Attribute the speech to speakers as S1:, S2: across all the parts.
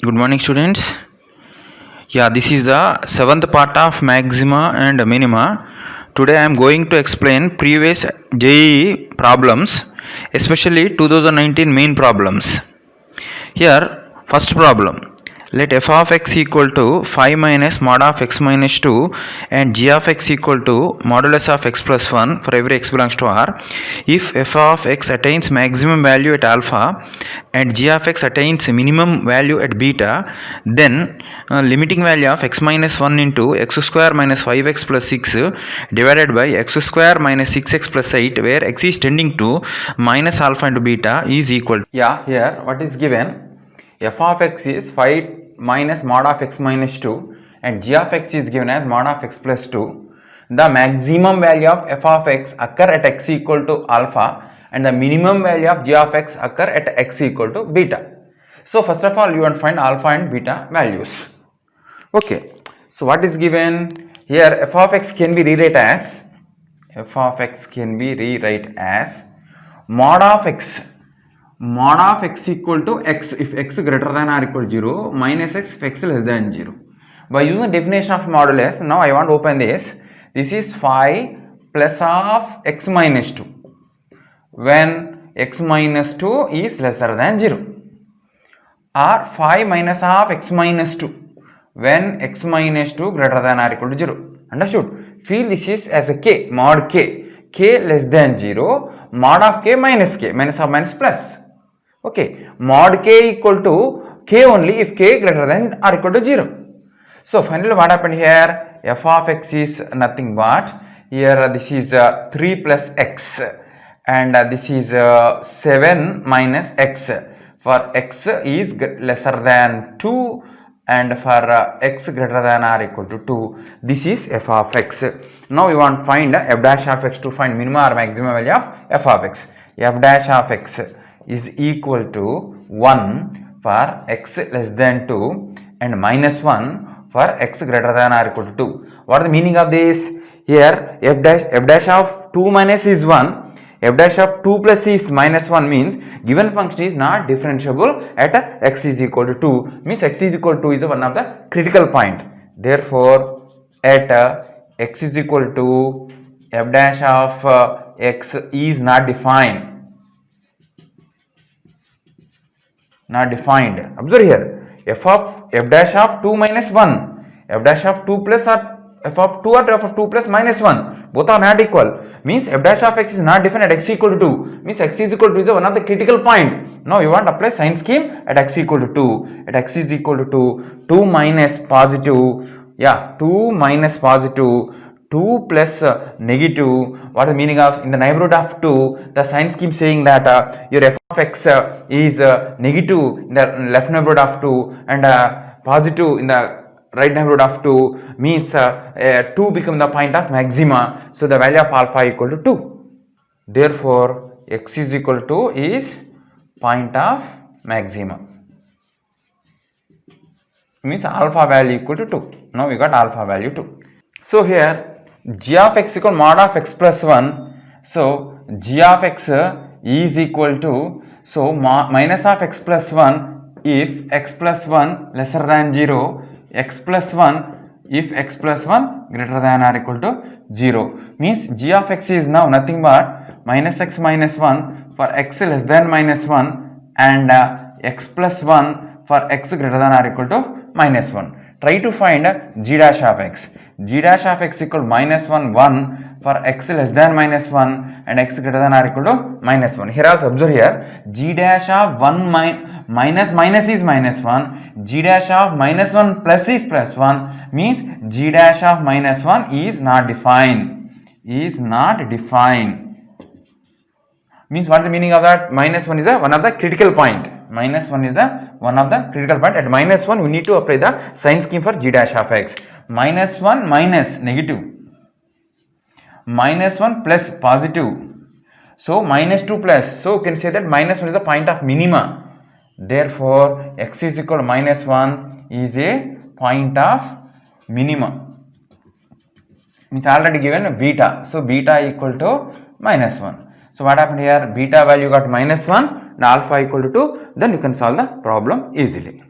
S1: Good morning, students. Yeah, this is the seventh part of maxima and minima. Today I am going to explain previous JEE problems, especially 2019 main problems. Here, first problem. Let f of x equal to 5 minus mod of x minus 2 and g of x equal to modulus of x plus 1 for every x belongs to R. If f of x attains maximum value at alpha and g of x attains minimum value at beta, then limiting value of x minus 1 into x square minus 5x plus 6 divided by x square minus 6x plus 8, where x is tending to minus alpha into beta, is equal to.
S2: Yeah, here what is given? F of x is 5 minus mod of x minus 2 and g of x is given as mod of x plus 2. The maximum value of f of x occur at x equal to alpha and the minimum value of g of x occur at x equal to beta. So first of all you want to find alpha and beta values. Okay, so what is given? Here f of x can be rewrite as mod of x equal to x if x greater than or equal to 0 minus x if x less than 0. By using definition of modulus, now I want to open this. This is 5 plus of x minus 2 when x minus 2 is lesser than 0, or 5 minus of x minus 2 when x minus 2 greater than or equal to 0. Understood? Feel this is as a k, mod k less than 0, mod of k, minus of minus plus. Okay, mod k equal to k only if k greater than or equal to 0. So finally what happened here? F of x is nothing but, here this is 3 plus x and this is 7 minus x. For x is lesser than 2 and for x greater than or equal to 2, this is f of x. Now we want to find f dash of x to find minimum or maximum value of f of x. F dash of x is equal to 1 for x less than 2 and minus 1 for x greater than or equal to 2. What is the meaning of this? Here f dash of 2 minus is 1, f dash of 2 plus is minus 1, means given function is not differentiable at x is equal to 2, means x is equal to 2 is one of the critical point. Therefore at x is equal to, f dash of x is not defined. Observe here, f dash of 2 minus 1, f dash of 2 plus or f of 2 or f of 2 plus minus 1, both are not equal, means f dash of x is not defined at x equal to 2, means x is equal to is one of the critical point. Now you want to apply sign scheme at x equal to 2. At x is equal to 2 minus positive, 2 minus positive, 2 plus negative. What is the meaning of? In the neighborhood of 2, the sign scheme saying that your f of x is negative in the left neighborhood of 2 and positive in the right neighborhood of 2, means 2 become the point of maxima. So the value of alpha equal to 2. Therefore x is equal to is point of maxima, means alpha value equal to 2. Now we got alpha value 2. So here g of x equal mod of x plus 1. So g of x is equal to, so minus of x plus 1 if x plus 1 lesser than 0, x plus 1 if x plus 1 greater than or equal to 0, means g of x is now nothing but minus x minus 1 for x less than minus 1 and x plus 1 for x greater than or equal to minus 1. Try to find g dash of x. G dash of x equal minus 1 for x less than minus 1 and x greater than or equal to minus 1. Here also observe here, g dash of 1 minus is minus 1, g dash of minus 1 plus is plus 1, means g dash of minus 1 is not defined. Means what is the meaning of that? Minus 1 is one of the critical point. Minus 1 is one of the critical point. At minus 1 we need to apply the sign scheme for g dash of x. Minus 1 minus negative, minus 1 plus positive, so minus 2 plus, so you can say that minus 1 is the point of minima. Therefore x is equal to minus 1 is a point of minima, means already given beta, so beta equal to minus 1. So what happened here? Beta value got minus 1 and alpha equal to 2, then you can solve the problem easily.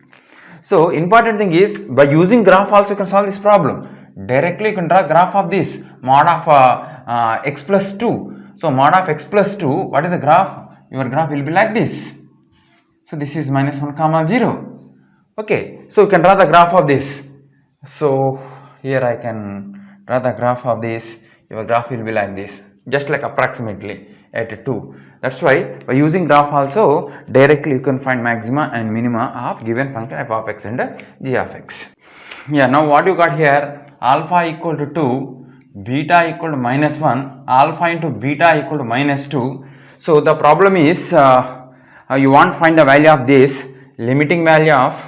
S2: So important thing is, by using graph also you can solve this problem. Directly you can draw graph of this mod of x plus 2. So mod of x plus 2, what is the graph? Your graph will be like this. So this is minus 1 comma 0. Okay, so you can draw the graph of this. So here I can draw the graph of this. Your graph will be like this, just like approximately at 2. That's why by using graph also directly you can find maxima and minima of given function f of x and g of x. Yeah, now what you got here, alpha equal to 2, beta equal to minus 1, alpha into beta equal to minus 2. So the problem is you want to find the value of this limiting value of,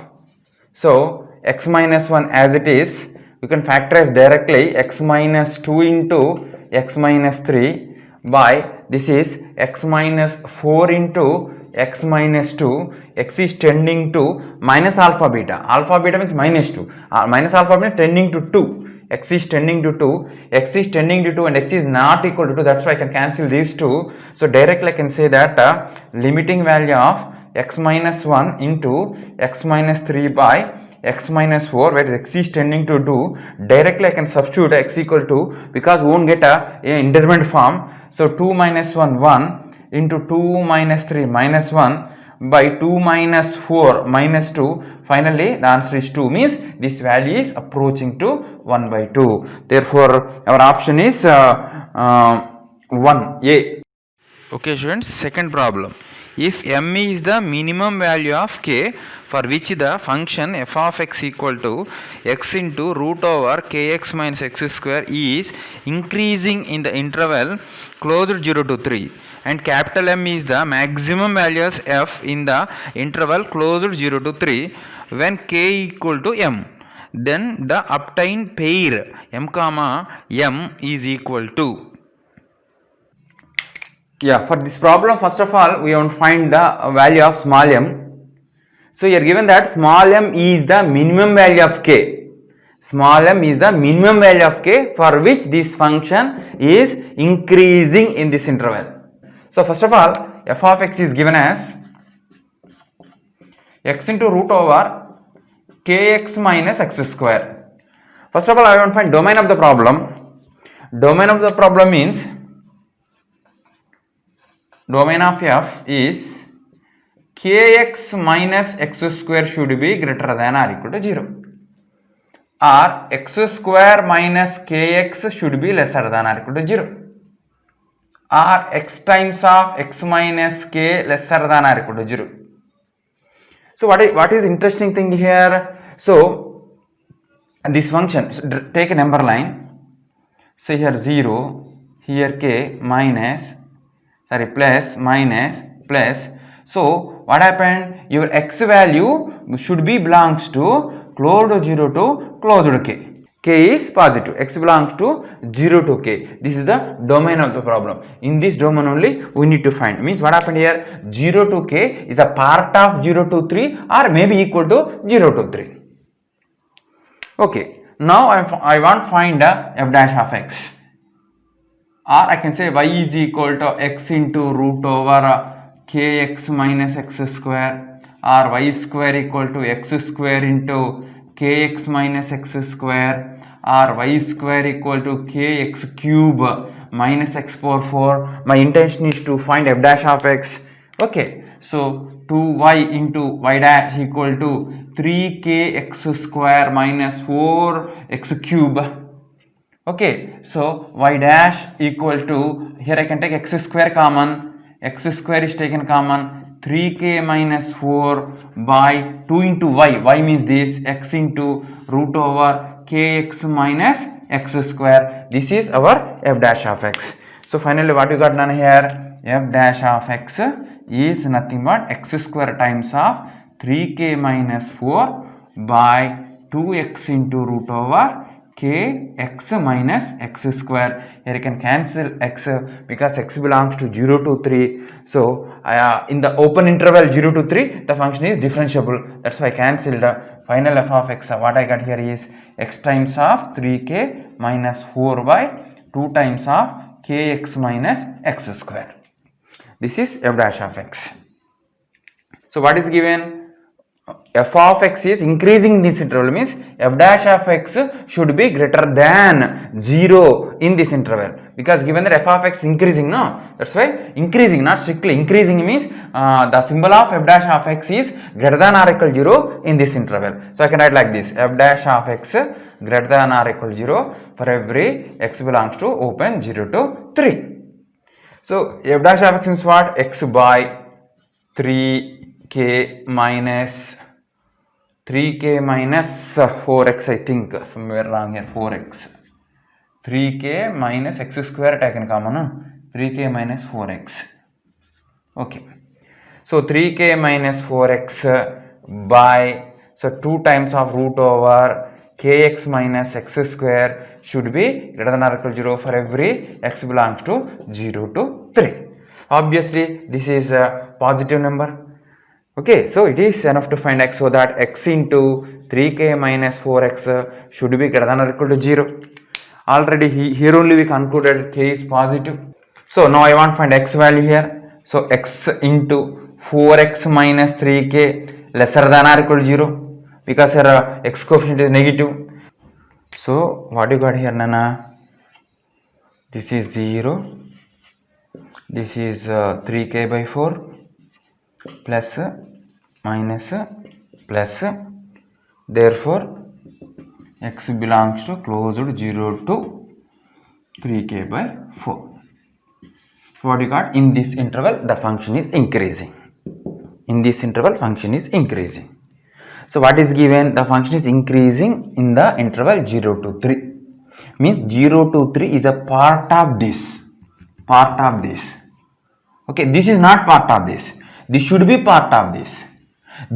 S2: so x minus 1 as it is, you can factorize directly x minus 2 into x minus 3 by this is x minus 4 into x minus 2, x is tending to minus alpha beta. Alpha beta means minus 2, minus alpha beta tending to 2, x is tending to 2, x is tending to 2 and x is not equal to 2, that's why I can cancel these two. So directly I can say that limiting value of x minus 1 into x minus 3 by x minus 4, where x is tending to 2, directly I can substitute x equal to, because we won't get a intermediate form, so 2 minus 1 1 into 2 minus 3 minus 1 by 2 minus 4 minus 2, finally the answer is 2, means this value is approaching to 1 by 2. Therefore our option is 1a.
S1: Okay students, second problem. If m is the minimum value of k for which the function f of x equal to x into root over kx minus x square is increasing in the interval closed 0 to 3 and capital M is the maximum values f in the interval closed 0 to 3 when k equal to m, then the obtained pair m comma m is equal to.
S2: Yeah, for this problem, first of all, we want to find the value of small m. So here given that small m is the minimum value of k. Small m is the minimum value of k for which this function is increasing in this interval. So first of all, f of x is given as x into root over kx minus x square. First of all, I want to find domain of the problem. Domain of the problem means domain of f is kx minus x square should be greater than or equal to 0, or x square minus kx should be lesser than or equal to 0, or x times of x minus k lesser than or equal to 0. So what is interesting thing here? So this function, take a number line, say here 0, here k, minus, sorry, plus, minus, plus. So what happened? Your x value should be belongs to closed 0 to closed k. K is positive, x belongs to 0 to k. This is the domain of the problem. In this domain only we need to find. Means what happened here? 0 to k is a part of 0 to 3 or maybe equal to 0 to 3. Okay, now I want to find the f dash of x. Or I can say y is equal to x into root over kx minus x square, or y square equal to x square into kx minus x square, or y square equal to kx cube minus x power 4. My intention is to find f dash of x. Okay, so 2y into y dash equal to 3kx square minus 4x cube. Okay, so y dash equal to, here I can take x square common, x square is taken common, 3k minus 4 by 2 into y, y means this, x into root over kx minus x square. This is our f dash of x. So finally what you got done here? F dash of x is nothing but x square times of 3k minus 4 by 2x into root over kx minus x square. Here you can cancel x because x belongs to 0 to 3. So in the open interval 0 to 3 the function is differentiable. That's why I cancelled the final f of x. What I got here is x times of 3k minus 4 by 2 times of kx minus x square. This is f dash of x. So what is given? f of x is increasing in this interval means f dash of x should be greater than 0 in this interval, because given that f of x is increasing, no, that's why increasing, not strictly increasing means the symbol of f dash of x is greater than or equal to 0 in this interval. So I can write like this: f dash of x greater than or equal to 0 for every x belongs to open 0 to 3. So f dash of x means what? X by 3k minus 4x, I think somewhere wrong here, 4x, 3k minus x square taken common, no? 3k minus 4x. Okay, so 3k minus 4x by, so 2 times of root over kx minus x square should be greater than or equal to 0 for every x belongs to 0 to 3. Obviously this is a positive number. Okay, so it is enough to find x, so that x into 3k minus 4x should be greater than or equal to 0. Already here only we concluded k is positive. So now I want to find x value here. So x into 4x minus 3k lesser than or equal to 0, because here x coefficient is negative. So what you got here, Nana? This is 0. This is 3k by 4 plus minus plus, therefore x belongs to closer to 0 to 3k by 4. So what you got? In this interval the function is increasing. In this interval function is increasing. So what is given? The function is increasing in the interval 0 to 3. Means 0 to 3 is a part of this. Part of this. Okay, this is not part of this. This should be part of this.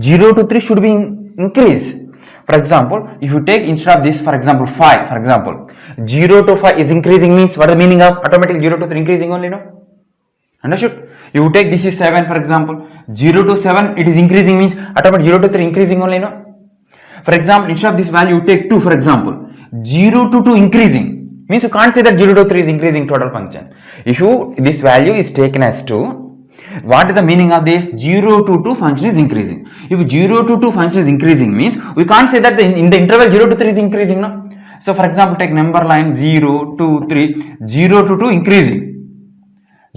S2: 0 to 3 should be increase. For example, if you take instead of this, for example, 5, for example, 0 to 5 is increasing means what is the meaning of automatically 0 to 3 increasing only, no? Understood? You take this is 7, for example, 0 to 7 it is increasing means automatically 0 to 3 increasing only, no? For example, instead of this value you take 2, for example, 0 to 2 increasing means you can't say that 0 to 3 is increasing total function. If you this value is taken as 2, what is the meaning of this? 0 to 2 function is increasing. If 0 to 2 function is increasing means we can't say that in the interval 0 to 3 is increasing, no? So for example, take number line 0, 2, 3, 0 to 2 increasing.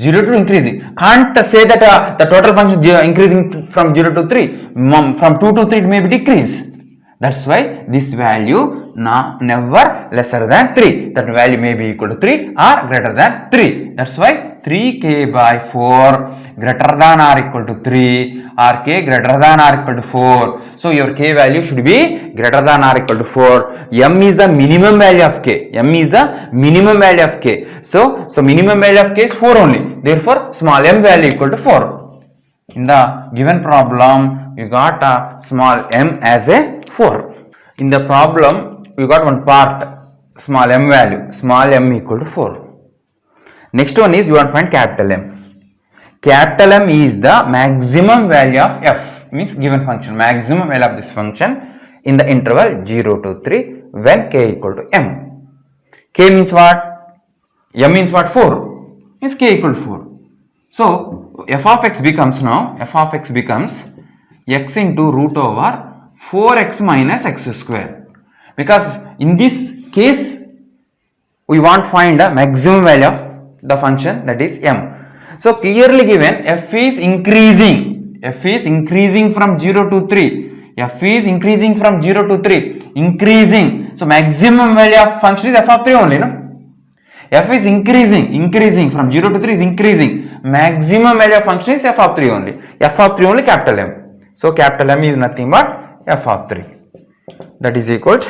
S2: 0 to 2 increasing. Can't say that the total function is increasing from 0 to 3. From 2 to 3 it may be decrease. That's why this value never lesser than 3. That value may be equal to 3 or greater than 3. That's why 3k by 4 greater than or equal to 3 or k greater than or equal to 4. So your k value should be greater than or equal to 4. M is the minimum value of k. M is the minimum value of k. So minimum value of k is 4 only. Therefore small m value equal to 4. In the given problem, you got a small m as a 4. In the problem, you got one part, small m value, small m equal to 4. Next one is you want to find capital M. Capital M is the maximum value of f, means given function, maximum value of this function in the interval 0 to 3 when k equal to m. K means what? M means what? 4. Means k equal to 4. So f of x becomes now, f of x becomes x into root over 4x minus x square. Because in this case we want to find the maximum value of the function, that is m. So clearly given f is increasing. F is increasing from 0 to 3. F is increasing from 0 to 3. Increasing. So maximum value of function is f of 3 only, no? F is increasing from 0 to 3 is increasing. Maximum value of function is f of 3 only. F of 3 only capital M. So capital M is nothing but f of 3. That is equal to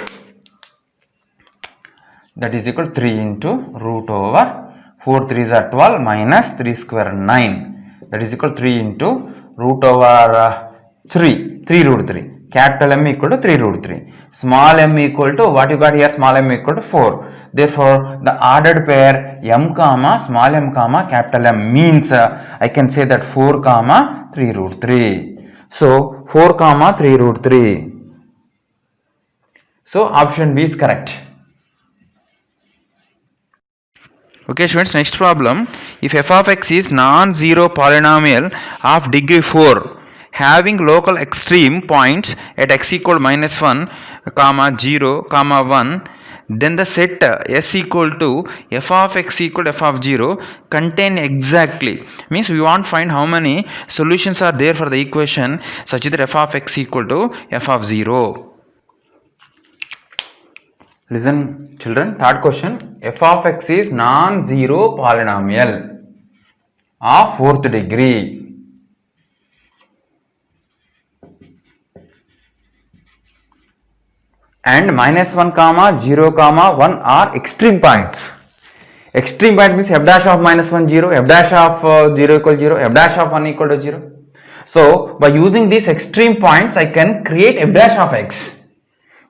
S2: 3 into root over 4 3s are 12 minus 3 square 9. That is equal to 3 into root over 3 root 3. Capital M equal to 3 root 3. Small m equal to what you got here? Small m equal to 4. Therefore, the ordered pair m comma small m comma capital M means I can say that 4 comma 3 root 3. So 4 comma 3 root 3. So option B is correct.
S1: Okay students, next problem. If f of x is non-zero polynomial of degree 4, having local extreme points at x equal minus 1 comma 0 comma 1, then the set s equal to f of x equal to f of 0 contain exactly, means we want to find how many solutions are there for the equation such that f of x equal to f of 0.
S2: Listen children, third question. F of x is non-zero polynomial of fourth degree. And minus 1 comma 0 comma 1 are extreme points. Extreme point means f dash of minus 1 0, f dash of 0 equal 0, f dash of 1 equal to 0. So by using these extreme points I can create f dash of x.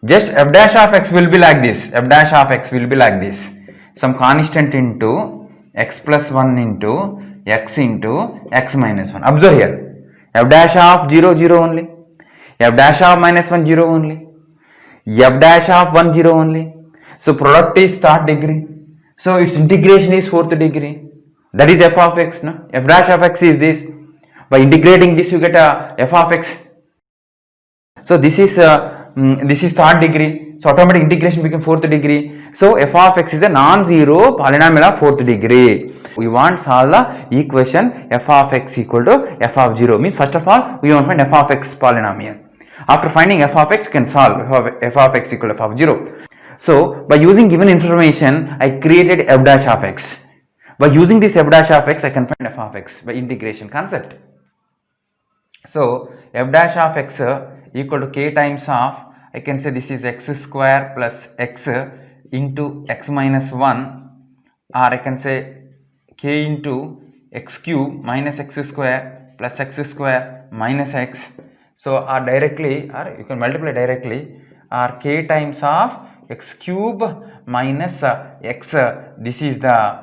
S2: Just f dash of x will be like this, f dash of x will be like this, some constant into x plus 1 into x into x minus 1. Observe here, f dash of 0 0 only, f dash of minus 1 0 only, f dash of 1 0 only. So product is third degree, so its integration is fourth degree. That is f of x. No, f dash of x is this. By integrating this you get a f of x. So this is third degree, so automatic integration became fourth degree. So f of x is a non-zero polynomial of fourth degree. We want to solve the equation f of x equal to f of 0, means first of all we want to find f of x polynomial. After finding f of x, you can solve f of x equal to f of 0. So by using given information I created f dash of x. By using this f dash of x I can find f of x by integration concept. So f dash of x equal to k times of, I can say this is x square plus x into x minus 1, or I can say k into x cube minus x square plus x square minus x. So or directly, or you can multiply directly, or k times of x cube minus x, this is the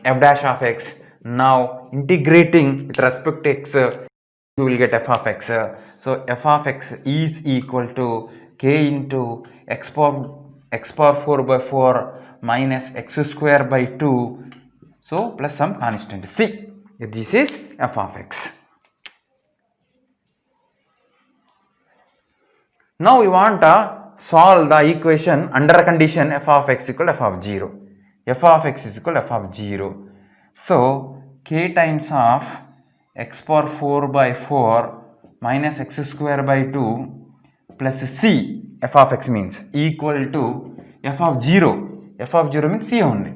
S2: f dash of x. Now integrating with respect to x, you will get f of x. So f of x is equal to k into x power 4 by 4 minus x square by 2, so plus some constant c. This is f of x. Now we want to solve the equation under a condition f of x equal to f of 0. f of x is equal to f of 0. So k times of x power 4 by 4 minus x square by 2 plus c, f of x means equal to f of 0. f of 0 means c only.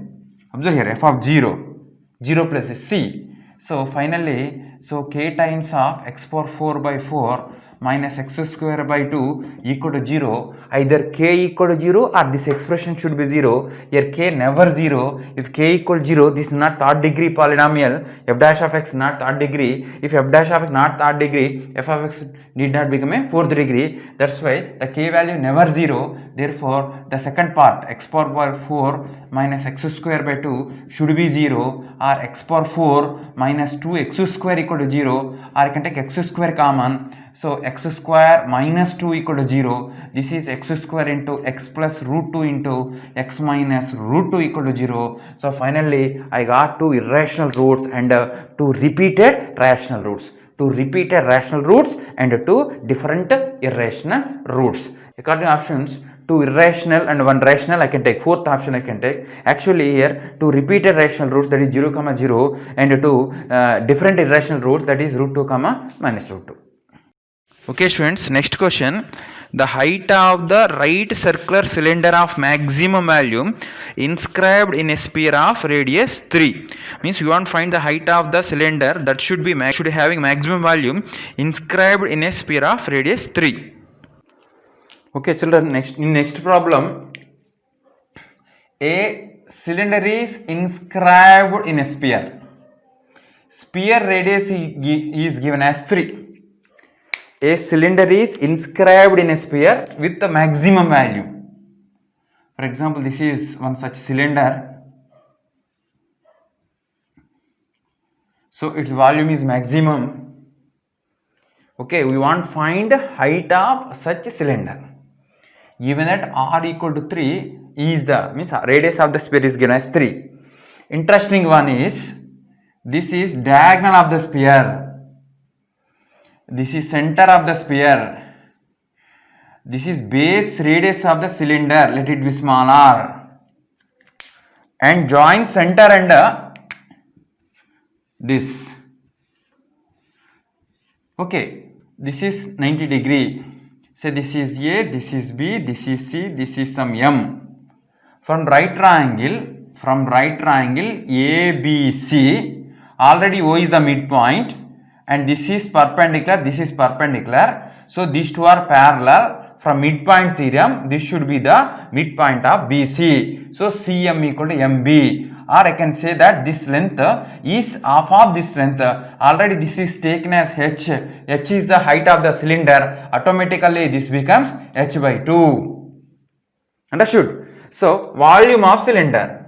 S2: Observe here, f of 0, 0 plus c. So finally, so k times of x power 4 by 4 minus x square by 2 equal to 0. Either k equal to 0 or this expression should be 0. Here k never 0. If k equal to 0, this is not third degree polynomial. F dash of x not third degree. If f dash of x not third degree, f of x did not become a fourth degree. That's why the k value never 0. Therefore the second part, x power by 4 minus x square by 2 should be 0, or x power 4 minus 2x square equal to 0, or I can take x square common. So x square minus 2 equal to 0. This is x square into x plus root 2 into x minus root 2 equal to 0. So finally I got two irrational roots and two repeated rational roots. Two repeated rational roots and two different irrational roots. According to options, two irrational and one rational I can take. Fourth option I can take. Actually here two repeated rational roots, that is 0 comma 0, and two different irrational roots, that is root 2 comma minus root 2.
S1: Okay students, next question. The height of the right circular cylinder of maximum volume inscribed in a sphere of radius 3. Means you want to find the height of the cylinder that should be having maximum volume inscribed in a sphere of radius 3.
S2: Okay children, next problem, a cylinder is inscribed in a sphere. Sphere radius is given as 3. A cylinder is inscribed in a sphere with the maximum value. For example, this is one such cylinder. So its volume is maximum. Okay, we want to find height of such a cylinder. Given that r equal to 3 is the, means radius of the sphere is given as 3. Interesting one is, this is diagonal of the sphere. This is center of the sphere. This is base radius of the cylinder. Let it be small r. And join center and this. Okay, this is 90 degree. Say this is A, this is B, this is C, this is some M. From right triangle ABC, already O is the midpoint and this is perpendicular, so these two are parallel. From midpoint theorem, this should be the midpoint of BC, so CM equal to MB, or I can say that this length is half of this length. Already this is taken as H is the height of the cylinder, automatically this becomes H by 2. Understood? So volume of cylinder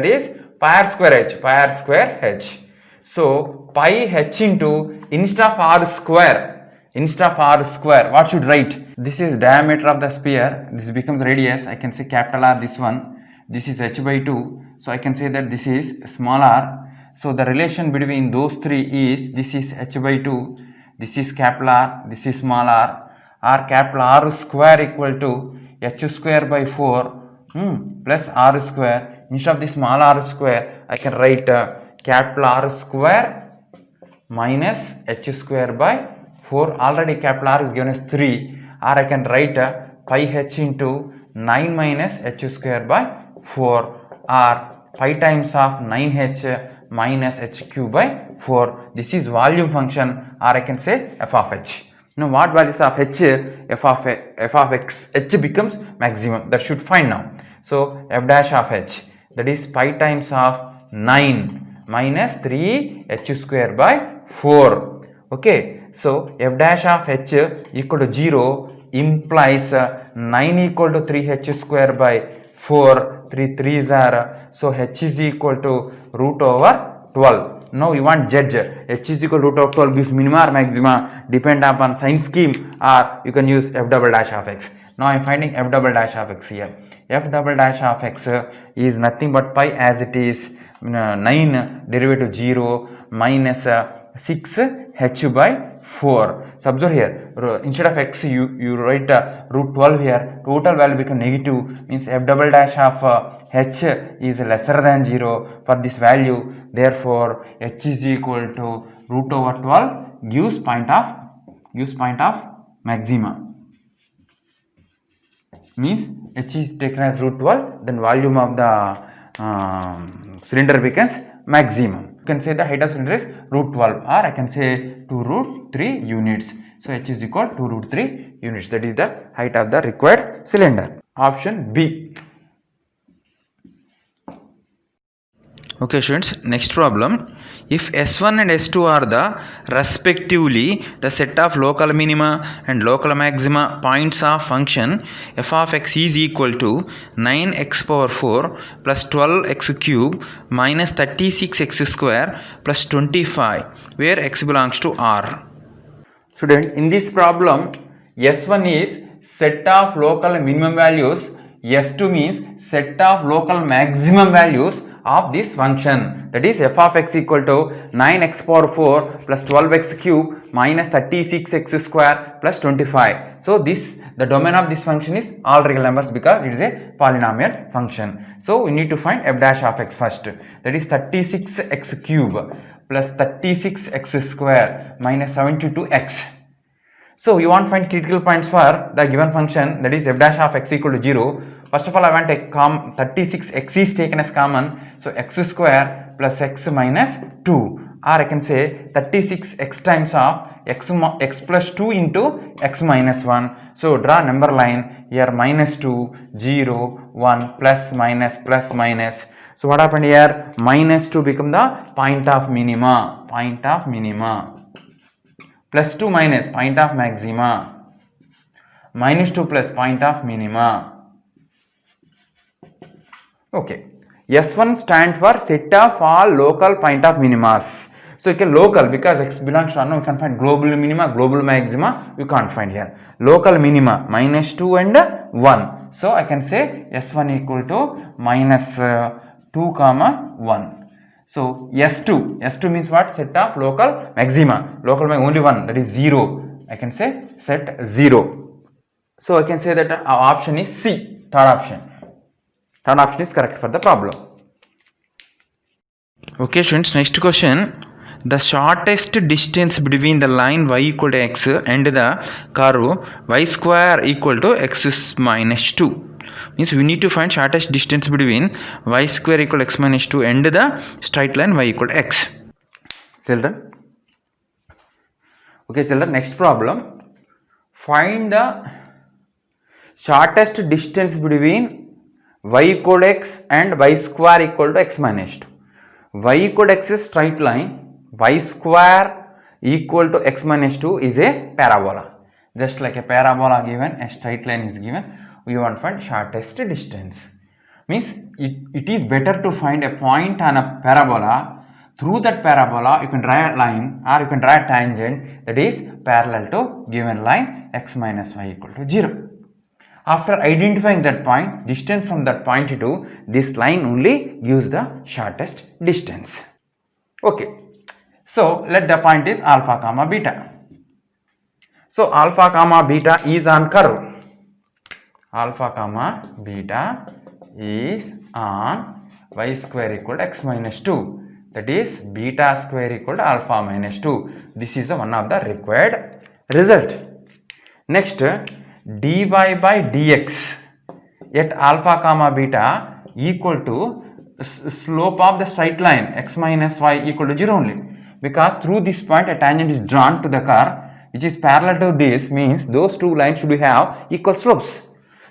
S2: is pi r square h. So pi h into instead of r square, what should write? This is diameter of the sphere, this becomes radius, I can say capital R, this one, this is h by 2, so I can say that this is small r. So the relation between those three is, this is h by 2, this is capital R, this is small r, or capital R square equal to h square by 4 plus r square. Instead of the small r square, I can write capital R square minus h square by 4. Already capital R is given as 3, or I can write pi h into 9 minus h square by 4, or pi times of 9h minus h cube by 4. This is volume function, or I can say f of h. Now what values of h? F of x, h becomes maximum, that should find now. So f dash of h, that is pi times of 9 minus 3 h square by 4. Okay, so f dash of h equal to 0 implies 9 equal to 3 h square by 4, 3 3s are, so h is equal to root over 12. Now you want judge, h is equal to root of 12 gives minima or maxima, depend upon sign scheme, or you can use f double dash of x. Now I am finding f double dash of x here. F double dash of x is nothing but pi as it is, 9 derivative 0 minus 6 h by 4. So observe here, instead of x you write root 12 here, total value become negative, means f double dash of h is lesser than 0 for this value, therefore h is equal to root over 12 gives point of maxima, means h is taken as root 12, then volume of the cylinder becomes maximum. You can say the height of cylinder is root 12, or I can say 2 root 3 units. So h is equal to root 3 units, that is the height of the required cylinder. Option B.
S1: Okay students, next problem. If S1 and S2 are the respectively the set of local minima and local maxima points of function f of x is equal to 9x power 4 plus 12x cube minus 36x square plus 25, where x belongs to R.
S2: Student, in this problem, S1 is set of local minimum values, S2 means set of local maximum values of this function, that is f of x equal to 9x power 4 plus 12x cube minus 36x square plus 25. So the domain of this function is all real numbers because it is a polynomial function. So we need to find f dash of x first, that is 36x cube plus 36x square minus 72x. So you want to find critical points for the given function, that is f dash of x equal to 0. First of all, I want to take 36x is taken as common, so x square plus x minus 2, or I can say 36x times of x plus 2 into x minus 1. So draw number line here, minus 2, 0, 1, plus minus plus minus. So what happened here? Minus 2 become the point of minima, plus 2 minus point of maxima, minus 2 plus point of minima. Okay, S1 stands for set of all local point of minimas. So you can local, because x belongs to unknown, you can find global minima, global maxima, you can't find here. Local minima minus 2 and 1. So I can say S1 equal to minus 2 comma 1. So S2 means what? Set of local maxima. Local maxima only one, that is 0. I can say set 0. So I can say that our option is C, third option. Third option is correct for the problem.
S1: Okay students, next question. The shortest distance between the line y equal to x and the curve y square equal to x minus 2. Means we need to find shortest distance between y square equal to x minus 2 and the straight line y equal to x.
S2: Children. Okay children, next problem. Find the shortest distance between y equal to x and y square equal to x minus 2. Y equal to x is straight line. Y square equal to x minus 2 is a parabola. Just like a parabola given, a straight line is given, we want to find shortest distance. Means it is better to find a point on a parabola. Through that parabola, you can draw a line or you can draw a tangent that is parallel to given line x minus y equal to 0. After identifying that point, distance from that point to this line only gives the shortest distance. Okay. So let the point is alpha comma beta. So alpha comma beta is on curve. Alpha comma beta is on y square equal to x minus 2. That is beta square equal to alpha minus 2. This is one of the required result. Next, dy by dx at alpha comma beta equal to slope of the straight line x minus y equal to 0 only. Because through this point a tangent is drawn to the curve which is parallel to this, means those two lines should have equal slopes.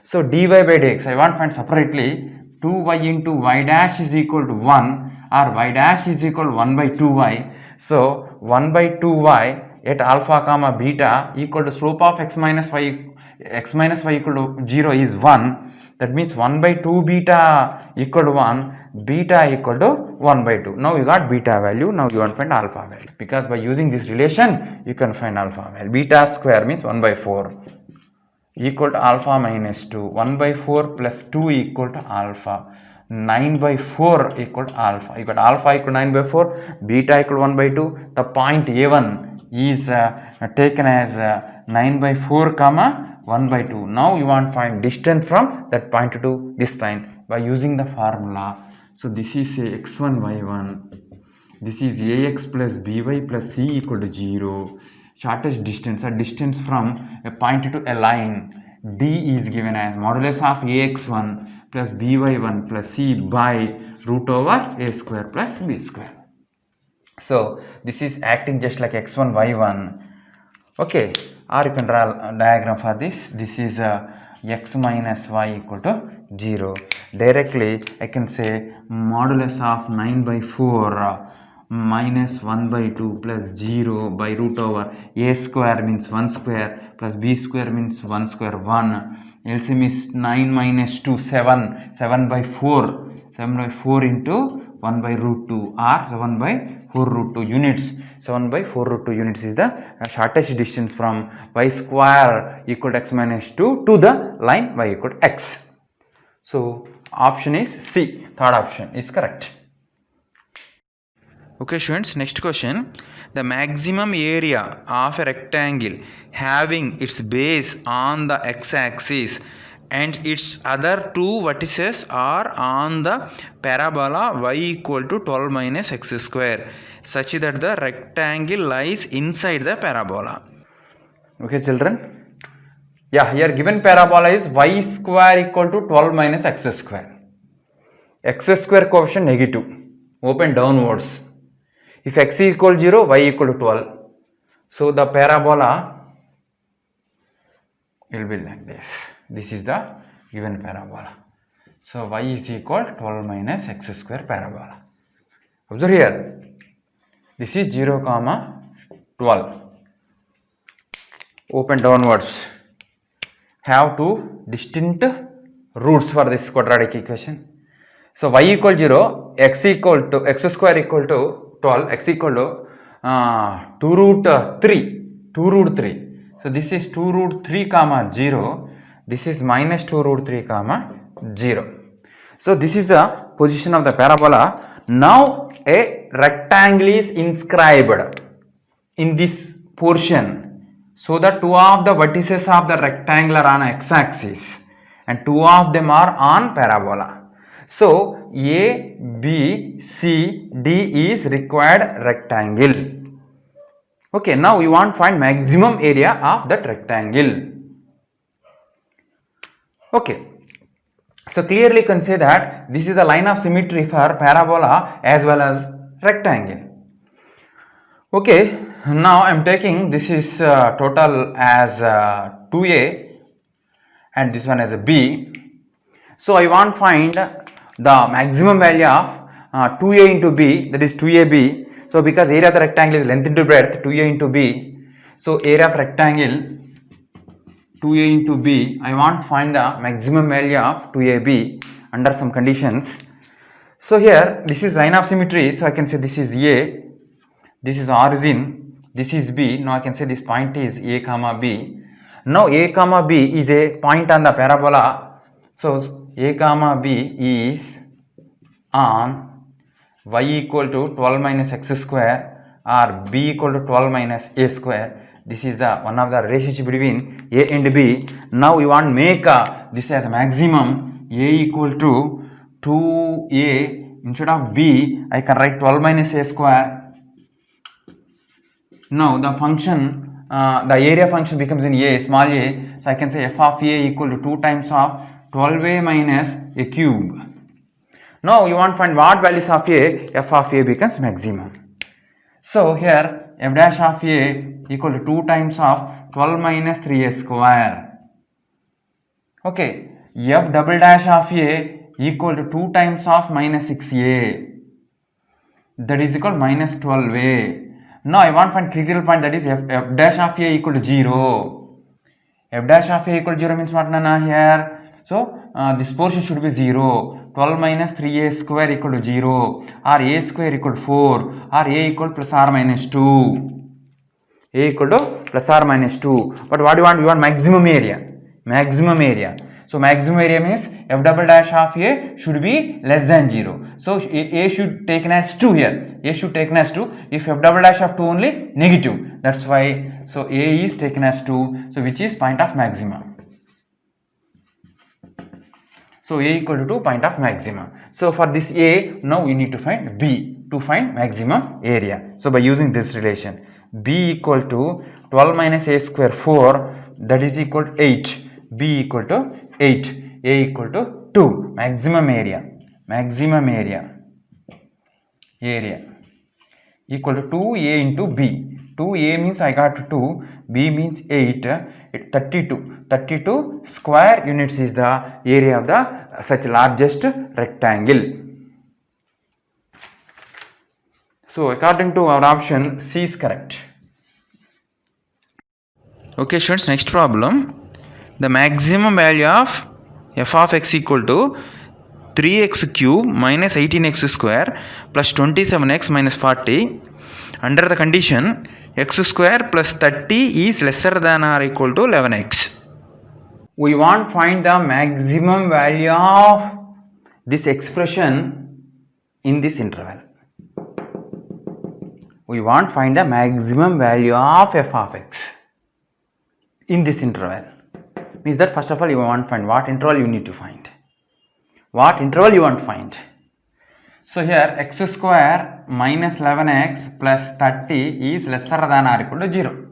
S2: So dy by dx I want to find separately 2y into y dash is equal to 1 or y dash is equal to 1 by 2y. So 1 by 2y at alpha comma beta equal to slope of x minus y equal to 0 is 1. That means 1 by 2 beta equal to 1, beta equal to 1 by 2. Now you got beta value, now you want to find alpha value. Because by using this relation, you can find alpha value. Beta square means 1 by 4 equal to alpha minus 2. 1 by 4 plus 2 equal to alpha. 9 by 4 equal to alpha. You got alpha equal to 9 by 4, beta equal to 1 by 2. The point A1 is taken as 9 by 4 comma 1 by 2. Now you want to find distance from that point to this line by using the formula. So this is a x1 y1. This is ax plus by plus c equal to 0. Shortest distance, a distance from a point to a line. D is given as modulus of ax1 plus by1 plus c by root over a square plus b square. So this is acting just like x1 y1. Okay, or you can draw a diagram for this. This is x minus y equal to 0. Directly I can say modulus of 9 by 4 minus 1 by 2 plus 0 by root over a square means 1 square plus b square means 1 square 1. LCM is 9 minus 2 7. 7 by 4. 7 by 4 into 1 by root 2 or 7 by 4 root 2 units. 7 by 4 root 2 units is the shortest distance from y square equal to x minus 2 to the line y equal to x. So option is C, third option is correct.
S1: Okay students, next question. The maximum area of a rectangle having its base on the x-axis and its other two vertices are on the parabola y equal to 12 minus x square such that the rectangle lies inside the parabola.
S2: Okay children. Yeah, here given parabola is y square equal to 12 minus x square. X square coefficient negative. Open downwards. If x equal 0, y equal to 12. So the parabola will be like this. This is the given parabola. So y is equal to 12 minus x square parabola. Observe here. This is 0 comma 12. Open downwards. Have two distinct roots for this quadratic equation. So y equal 0, x equal to x square equal to 12, x equal to 2 root 3. 2 root 3. So this is 2 root 3 comma 0. This is minus 2 root 3 comma 0. So this is the position of the parabola. Now a rectangle is inscribed in this portion. So the two of the vertices of the rectangle are on x-axis and two of them are on parabola. So A, B, C, D is required rectangle. Okay, now we want to find maximum area of that rectangle. Okay, so clearly you can say that this is the line of symmetry for parabola as well as rectangle. Okay, now I am taking this is total as 2a and this one as a b. So I want to find the maximum value of 2a into b, that is 2ab. So because area of the rectangle is length into breadth, 2a into b. So area of rectangle 2a into b, I want to find the maximum value of 2ab under some conditions. So here this is line of symmetry, so I can say this is a, this is origin, this is b. Now I can say this point is a comma b. Now a comma b is a point on the parabola. So a comma b is on y equal to 12 minus x square or b equal to 12 minus a square. This is the one of the relationship between a and b. Now we want to make this as maximum. A equal to 2a, instead of b I can write 12 minus a square. Now the function, the area function becomes in a, small a, so I can say f of a equal to 2 times of 12a minus a cube. Now you want to find what values of a, f of a becomes maximum. So here f dash of a equal to 2 times of 12 minus 3a square. Okay, f double dash of a equal to 2 times of minus 6a, that is equal to minus 12a. Now I want to find critical point, that is f dash of a equal to 0. F dash of a equal to 0 means what nana here? So this portion should be 0. 12 minus 3a square equal to 0, or a square equal to 4, or a equal plus or minus 2. A equal to plus or minus 2. But what do you want? You want maximum area. Maximum area. So maximum area means f double dash of a should be less than 0. So a should taken as 2 here. A should taken as 2. If f double dash of 2 only, negative. That's why. So a is taken as 2. So which is point of maximum. So a equal to 2, point of maximum. So for this a, now we need to find b to find maximum area. So by using this relation, b equal to 12 minus a square 4, that is equal to 8. b equal to 8, a equal to 2. Maximum area. Maximum area. Area equal to 2a into b. 2a means I got 2, b means 8, 32. 32 square units is the area of the such largest rectangle. So according to our option, C is correct.
S1: Okay students, next problem. The maximum value of f of x equal to 3x cube minus 18x square plus 27x minus 40 under the condition x square plus 30 is lesser than or equal to 11x.
S2: We want to find the maximum value of this expression in this interval. We want to find the maximum value of f of x in this interval. Means that first of all you want to find what interval you need to find. What interval you want to find. So here x square minus 11x plus 30 is lesser than or equal to 0.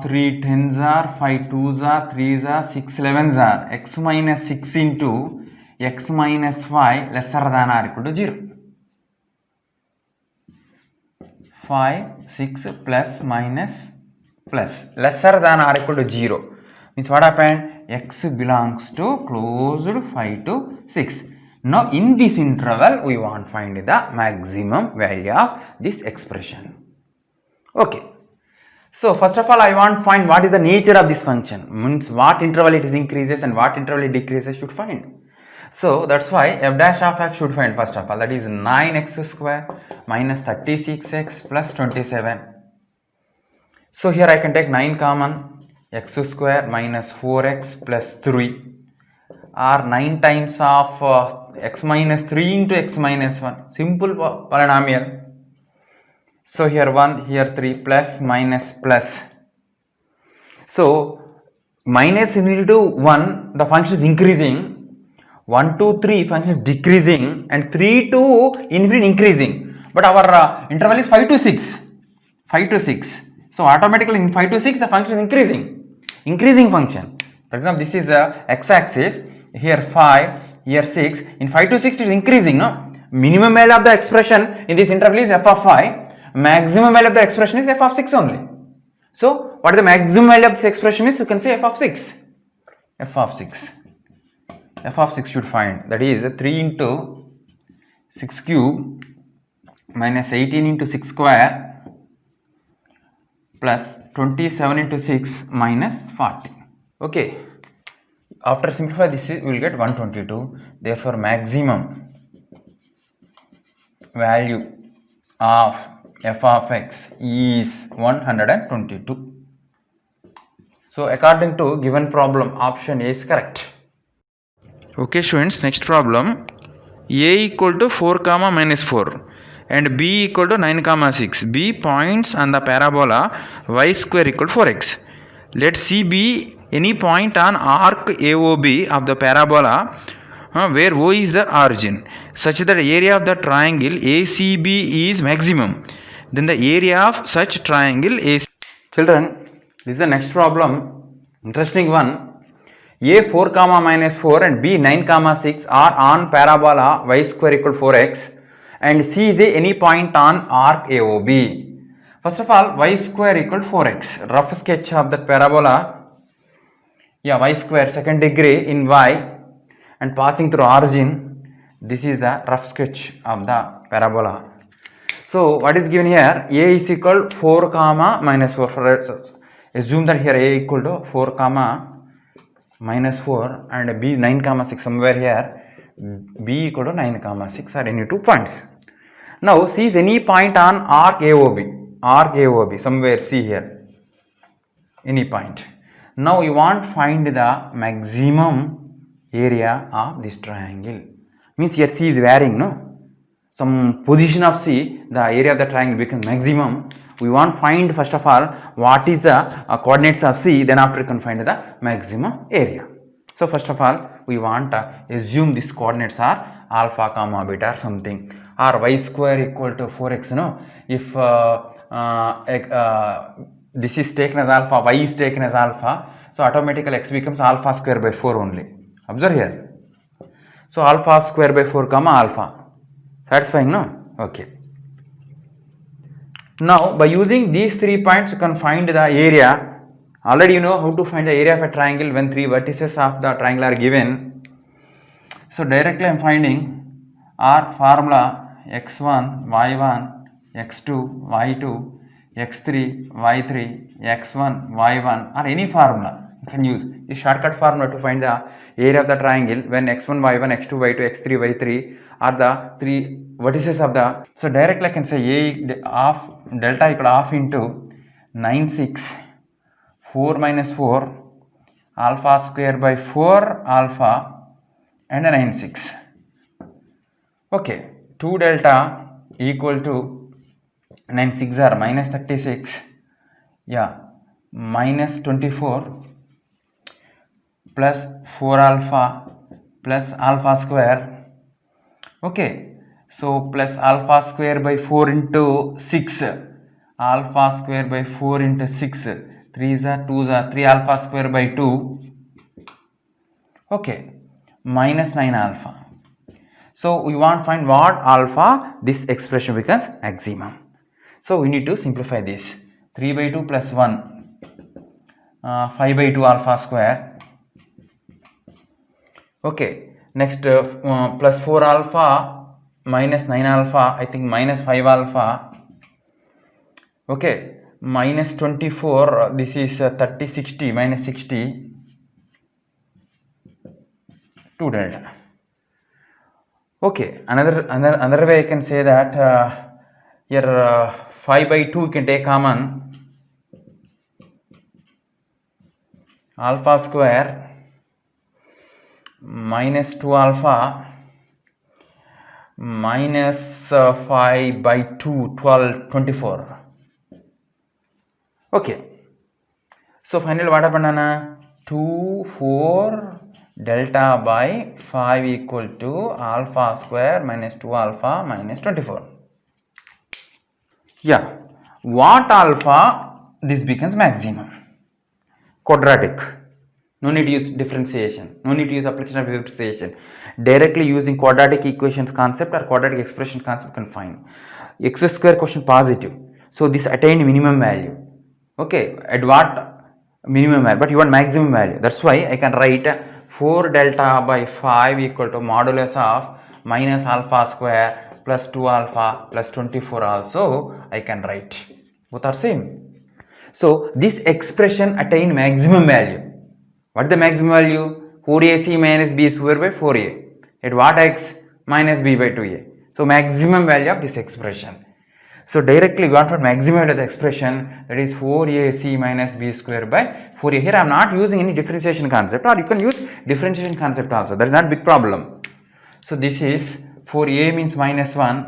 S2: 3 10s are, 5 2s are, 3s are, 6 11s are. X minus 6 into x minus 5 lesser than or equal to 0. 5, 6 plus minus plus lesser than or equal to 0. Means what happened? X belongs to closed 5 to 6. Now in this interval we want to find the maximum value of this expression. Okay. So first of all I want to find what is the nature of this function. Means what interval it is increases and what interval it decreases should find. So that's why f dash of x should find first of all, that is 9x square minus 36x plus 27. So here I can take 9 common, x square minus 4x plus 3, or 9 times of x minus 3 into x minus 1. Simple polynomial. So here 1, here 3, plus minus plus. So minus infinity to 1, the function is increasing. 1 to 3 function is decreasing, and 3 to infinity increasing. But our interval is 5 to 6. 5 to 6. So automatically in 5 to 6 the function is increasing function. For example, this is a x-axis, here 5, here 6. In 5 to 6 it is increasing, no? Minimum value of the expression in this interval is f of 5. Maximum value of the expression is f of 6 only. So what is the maximum value of this expression is, you can say f of 6. F of 6. F of 6 should find, that is 3 into 6 cube minus 18 into 6 square plus 27 into 6 minus 40. Okay, after simplify this we will get 122. Therefore maximum value of f of x is 122. So according to given problem, option A is correct.
S1: Okay students, next problem. A equal to 4 comma minus 4 and B equal to 9 comma 6. B points on the parabola y square equal to 4x. Let C be any point on arc AOB of the parabola where O is the origin, such that the area of the triangle ACB is maximum. Then the area of such triangle AC.
S2: Children, this is the next problem. Interesting one. A 4 comma minus 4 and B 9 comma 6 are on parabola y square equal 4x, and C is any point on arc AOB. First of all, y square equal 4x. Rough sketch of that parabola. Yeah, y square second degree in y and passing through origin. This is the rough sketch of the parabola. So what is given here? A is equal 4 comma minus 4. Assume that here A equal to 4 comma minus 4 and B 9 comma 6, somewhere here B equal to 9 comma 6 are any 2 points. Now C is any point on arc AOB, somewhere C here, any point. Now you want to find the maximum area of this triangle. Means here C is varying, no? Some position of C, the area of the triangle becomes maximum. We want to find first of all what is the coordinates of C, then after you can find the maximum area. So first of all we want to assume these coordinates are alpha comma beta or something, or y square equal to 4x, no? If this is taken as alpha, y is taken as alpha, so automatically x becomes alpha square by 4 only. Observe here. So alpha square by 4 comma alpha. Satisfying, no? Okay. Now by using these 3 points you can find the area. Already you know how to find the area of a triangle when 3 vertices of the triangle are given. So directly I am finding our formula x1, y1, x2, y2, x3, y3, x1, y1, or any formula you can use. A shortcut formula to find the area of the triangle when x1, y1, x2, y2, x3, y3 are the 3 vertices of the. So directly I can say A of delta equal half into 9 6 4 minus 4 alpha square by 4 alpha and 9 6. Okay, 2 delta equal to 9 6 are minus 36, yeah, minus 24 plus 4 alpha plus alpha square. Okay, so plus alpha square by 4 into 6, alpha square by 4 into 6, 3 is 2 is 3 alpha square by 2. Okay, minus 9 alpha. So we want to find what alpha, this expression becomes maximum. So we need to simplify this. 3 by 2 plus 1, 5 by 2 alpha square. Okay, next plus 4 alpha minus 9 alpha, I think minus 5 alpha. Okay, minus 24, this is 30 60 minus 60, 2 delta. Okay, another way I can say that here 5 by 2 you can take common, alpha square minus 2 alpha minus 5 by 2, 12, 24. Okay. So finally what happened? 2, 4 delta by 5 equal to alpha square minus 2 alpha minus 24. Yeah. What alpha? This becomes maximum. Quadratic. No need to use differentiation. No need to use application of differentiation. Directly using quadratic equations concept or quadratic expression concept can find. X square quotient positive. So this attained minimum value. Okay. At what minimum value? But you want maximum value. That's why I can write 4 delta by 5 equal to modulus of minus alpha square plus 2 alpha plus 24 also I can write. Both are same. So this expression attained maximum value. What is the maximum value? 4ac minus b square by 4a. At what x? Minus b by 2a. So maximum value of this expression. So directly we want to maximum value of the expression, that is 4ac minus b square by 4a. Here I am not using any differentiation concept, or you can use differentiation concept also. That is not big problem. So this is 4a means minus 1,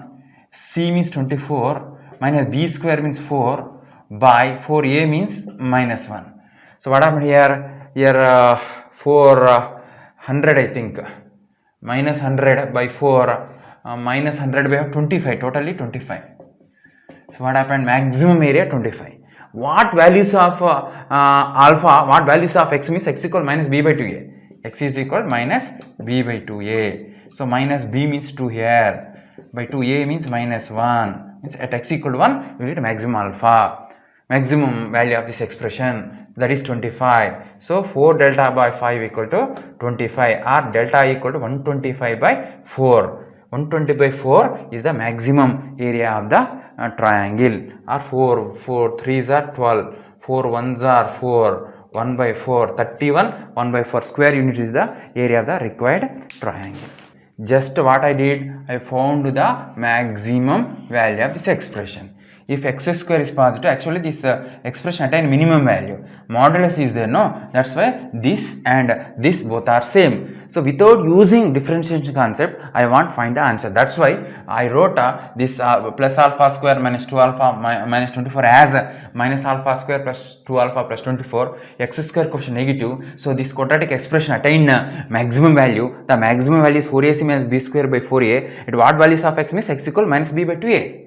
S2: c means 24, minus b square means 4 by 4a means minus 1. So what happened here? Here 400 I think, minus 100 by 4, minus 100 by 25, totally 25. So what happened? Maximum area 25. What values of alpha, what values of x means x equal minus b by 2a. X is equal minus b by 2a. So minus b means 2 here, by 2a means minus 1. Means at x equal to 1, you need maximum alpha. Maximum value of this expression, that is 25. So 4 delta by 5 equal to 25, or delta equal to 125 by 4. 120 by 4 is the maximum area of the triangle, or 4 3s are 12, 4 1s are 4, 1 by 4 31, 1 by 4 square unit is the area of the required triangle. Just what I did, I found the maximum value of this expression. If x square is positive, actually this expression attains minimum value. Modulus is there, no? That's why this and this both are same. So without using differentiation concept, I want to find the answer. That's why I wrote this plus alpha square minus 2 alpha minus 24 as minus alpha square plus 2 alpha plus 24. X square quotient negative. So this quadratic expression attained maximum value. The maximum value is 4ac minus b square by 4a. At what values of x means x equal minus b by 2a.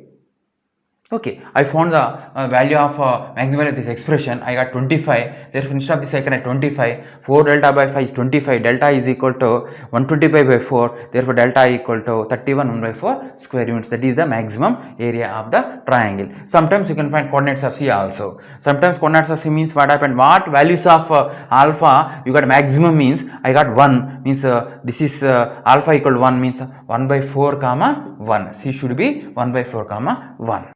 S2: Okay, I found the value of maximum value of this expression. I got 25. Therefore, instead of this I can write 25. 4 delta by 5 is 25. Delta is equal to 125 by 4. Therefore, delta equal to 31 1 by 4 square units. That is the maximum area of the triangle. Sometimes you can find coordinates of C also. Sometimes coordinates of C means what happened? What values of alpha you got maximum means I got 1 means this is alpha equal to 1 means 1 by 4 comma 1. C should be 1 by 4 comma 1.